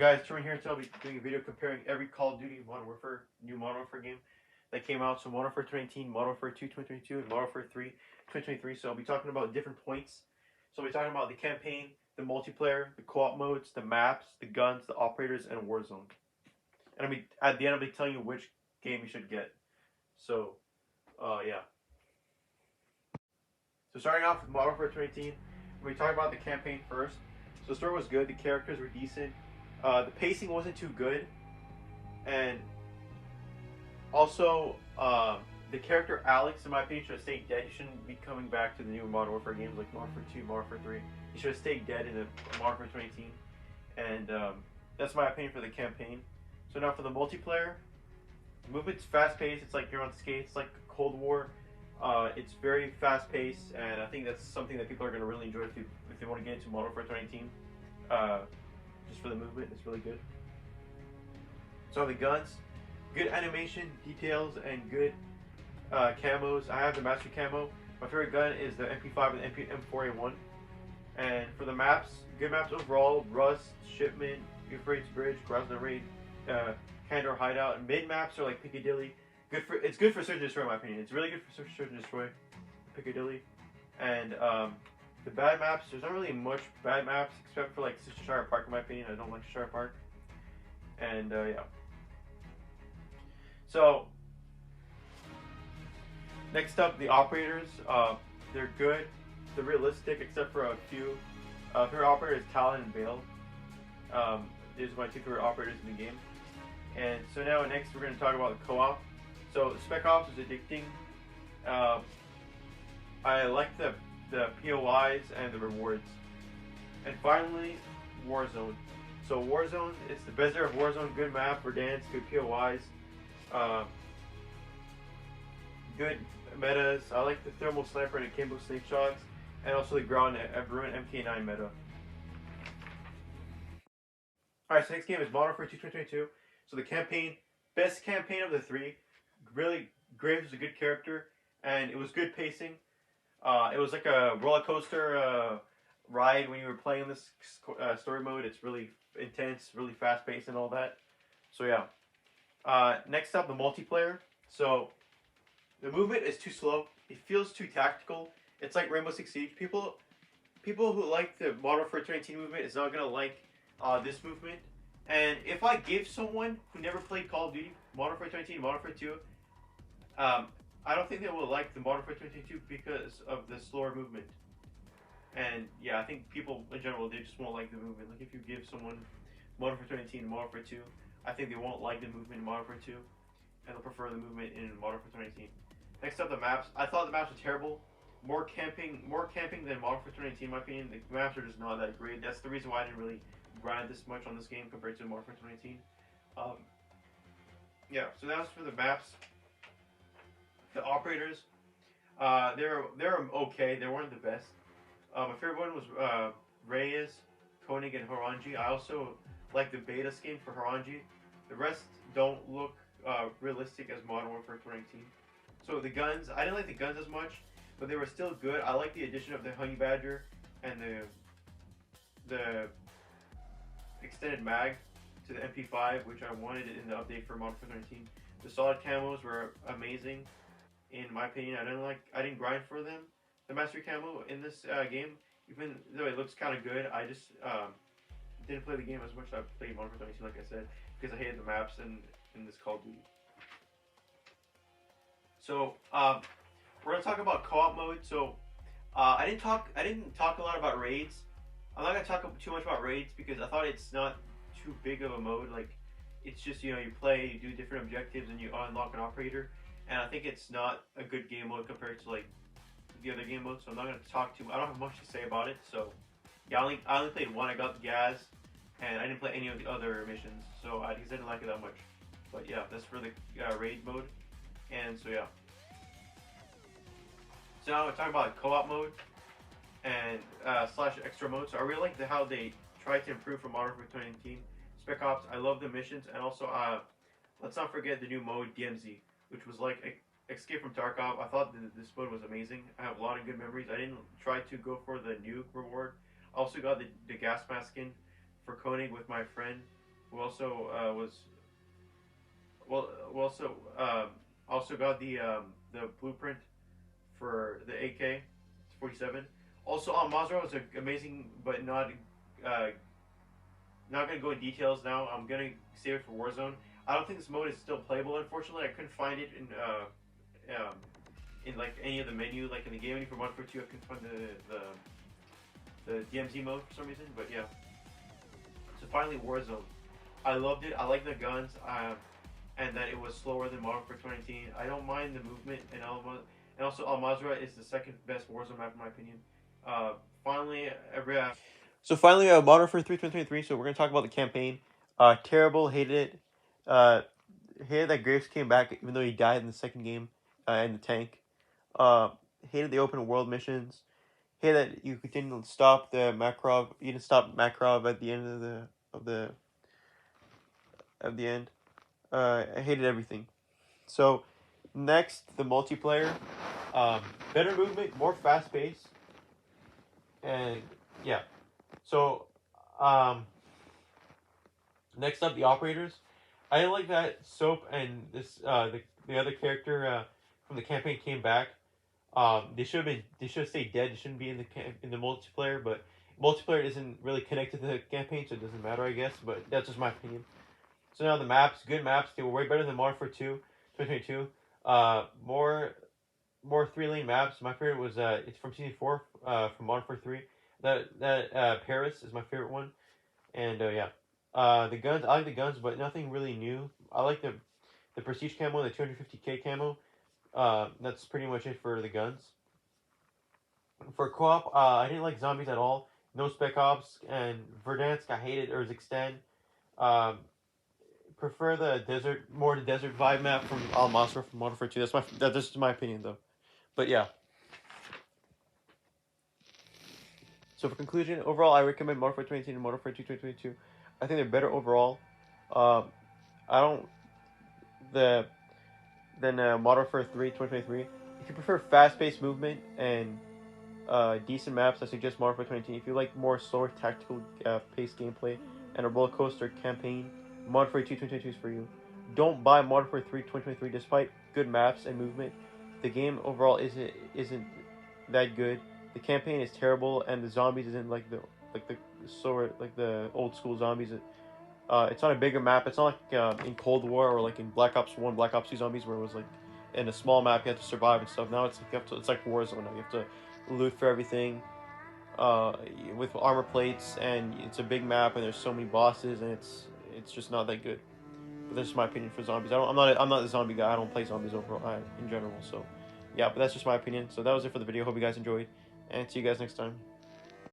guys, Truman here. Today I'll be doing a video comparing every Call of Duty Modern Warfare, new Modern Warfare game that came out. So Modern Warfare 2019, Modern Warfare 2 2022, and Modern Warfare 3 2023. So I'll be talking about different points. So I'll be talking about the campaign, the multiplayer, the co-op modes, the maps, the guns, the operators, and Warzone. And at the end I'll be telling you which game you should get. So, yeah. So starting off with Modern Warfare 2018, we talk about the campaign first. So the story was good, the characters were decent, the pacing wasn't too good, and also the character Alex, in my opinion, should have stayed dead. He shouldn't be coming back to the new Modern Warfare games like Modern Warfare 2, Modern Warfare 3. He should have stayed dead in the Modern Warfare 2018, and that's my opinion for the campaign. So now for the multiplayer, the movement's fast paced. It's like you're on skates, like Cold War. It's very fast paced, and I think that's something that people are going to really enjoy if they want to get into Modern Warfare 2019. Just for the movement, it's really good. So the guns, good animation, details, and good camos. I have the Master Camo. My favorite gun is the MP5 and the M4A1. And for the maps, good maps overall. Rust, Shipment, Euphrates Bridge, Grozny Raid, Kandahar Hideout. And mid maps are like Piccadilly. It's good for Search and Destroy, in my opinion. It's really good for Search and Destroy, Piccadilly. And the bad maps, there's not really much bad maps except for like Cheshire Park, in my opinion. I don't like Cheshire Park. And yeah. So next up, the operators. They're good. They're realistic, except for a few. Favorite operator is Talon and Bale. These are my two favorite operators in the game. And so now next we're going to talk about the co-op. So Spec Ops is addicting. I like the POIs and the rewards. And finally, Warzone. So Warzone, it's the best era of Warzone. Good map, Verdansk, good POIs, good metas. I like the thermal sniper and akimbo snake shots, and also the ground Ruin MK9 meta. Alright, so next game is Modern Warfare 2 2022. So the campaign, best campaign of the three. Really, Graves was a good character, and it was good pacing. It was like a roller coaster ride when you were playing this story mode. It's really intense, really fast paced, and all that. So yeah. Next up, the multiplayer. So the movement is too slow. It feels too tactical. It's like Rainbow Six Siege. People who like the Modern Warfare 2019 movement is not gonna like this movement. And if I give someone who never played Call of Duty, Modern Warfare 2019, Modern Warfare 2, I don't think they will like the Modern Warfare 2022 because of the slower movement. And yeah, I think people in general, they just won't like the movement. Like if you give someone Modern Warfare 2019 and Modern Warfare 2, I think they won't like the movement in Modern Warfare 2, and they'll prefer the movement in Modern Warfare 2019. Next up, the maps. I thought the maps were terrible. More camping than Modern Warfare 2019, in my opinion. The maps are just not that great. That's the reason why I didn't really grind this much on this game compared to Modern Warfare 2019. Yeah, so that's for the maps. The operators, they're okay. They weren't the best. My favorite one was Reyes, Koenig, and Harangi. I also like the beta skin for Harangi. The rest don't look realistic as Modern Warfare 2019. So the guns, I didn't like the guns as much, but they were still good. I like the addition of the Honey Badger and the extended mag to the MP5, which I wanted in the update for Modern Warfare 2019. The solid camos were amazing. In my opinion, I didn't grind for them. The Master Camo in this game, even though it looks kind of good, I just didn't play the game as much as I played Modern Warfare 2019, like I said, because I hated the maps in this Call of Duty. So we're gonna talk about co-op mode. So I didn't talk a lot about raids. I'm not gonna talk too much about raids because I thought it's not too big of a mode. Like it's just you play, you do different objectives, and you unlock an operator. And I think it's not a good game mode compared to like the other game modes. So I'm not gonna talk too much. I don't have much to say about it. So yeah, I only played one. I got the Gaz, and I didn't play any of the other missions. So I didn't like it that much. But yeah, that's for the raid mode. And so yeah. So now we're talking about co-op mode and slash extra mode. So I really like how they tried to improve from Modern Warfare 2019. Spec Ops, I love the missions, and also let's not forget the new mode DMZ, which was like Escape from Tarkov. I thought this mode was amazing. I have a lot of good memories. I didn't try to go for the new reward. I also got the gas mask skin for Koenig with my friend. who also also got the blueprint for the AK-47. Also, Al Mazrah was amazing, but uh, not gonna go in details now. I'm gonna save it for Warzone. I don't think this mode is still playable. Unfortunately, I couldn't find it in like any of the menu, like in the game menu for 142. I couldn't find the DMZ mode for some reason. But yeah, so finally Warzone. I loved it. I like the guns, and that it was slower than Modern Warfare 2019. I don't mind the movement, and also Al Mazrah is the second best Warzone map in my opinion. Finally, So finally, Modern Warfare 3 2023. So we're gonna talk about the campaign. Terrible, hated it. Hated that Graves came back even though he died in the second game in the tank. Hated the open world missions. Hated that you didn't stop the Makarov. You didn't stop Makarov at the end of the end. I hated everything. So next, the multiplayer. Better movement, more fast pace, and yeah. So next up, the operators. I didn't like that Soap and the other character from the campaign came back. They should have stayed dead. They shouldn't be in the multiplayer, but multiplayer isn't really connected to the campaign, so it doesn't matter, I guess. But that's just my opinion. So now the maps, good maps. They were way better than Modern Warfare 2, 2022. More 3-lane maps. My favorite was it's from season 4 from Modern Warfare 3. That Paris is my favorite one, and yeah. The guns, I like the guns, but nothing really new. I like the Prestige camo, the 250k camo. That's pretty much it for the guns. For co-op, I didn't like zombies at all. No Spec Ops and Verdansk, I hated Urzikistan. Prefer the desert vibe map from Al Mazrah from Modern Warfare 2. This is my opinion though. But yeah. So for conclusion, overall, I recommend Modern Warfare 2018 and Modern Warfare 2 2022. I think they're better overall. I don't than Modern Warfare 3 2023. If you prefer fast-paced movement and decent maps, I suggest Modern Warfare 2018. If you like more slower tactical paced gameplay and a roller coaster campaign, Modern Warfare 2 2022 is for you. Don't buy Modern Warfare 3 2023 despite good maps and movement. The game overall isn't that good. The campaign is terrible, and the zombies isn't like the old school zombies. It's on a bigger map. It's not like in Cold War or like in Black Ops 1, Black Ops 2 zombies where it was like in a small map you have to survive and stuff. Now it's like Warzone now. You have to loot for everything with armor plates, and it's a big map and there's so many bosses, and it's just not that good. But that's just my opinion for zombies. I'm not a zombie guy. I don't play zombies overall in general. So yeah, but that's just my opinion. So that was it for the video. Hope you guys enjoyed, and see you guys next time.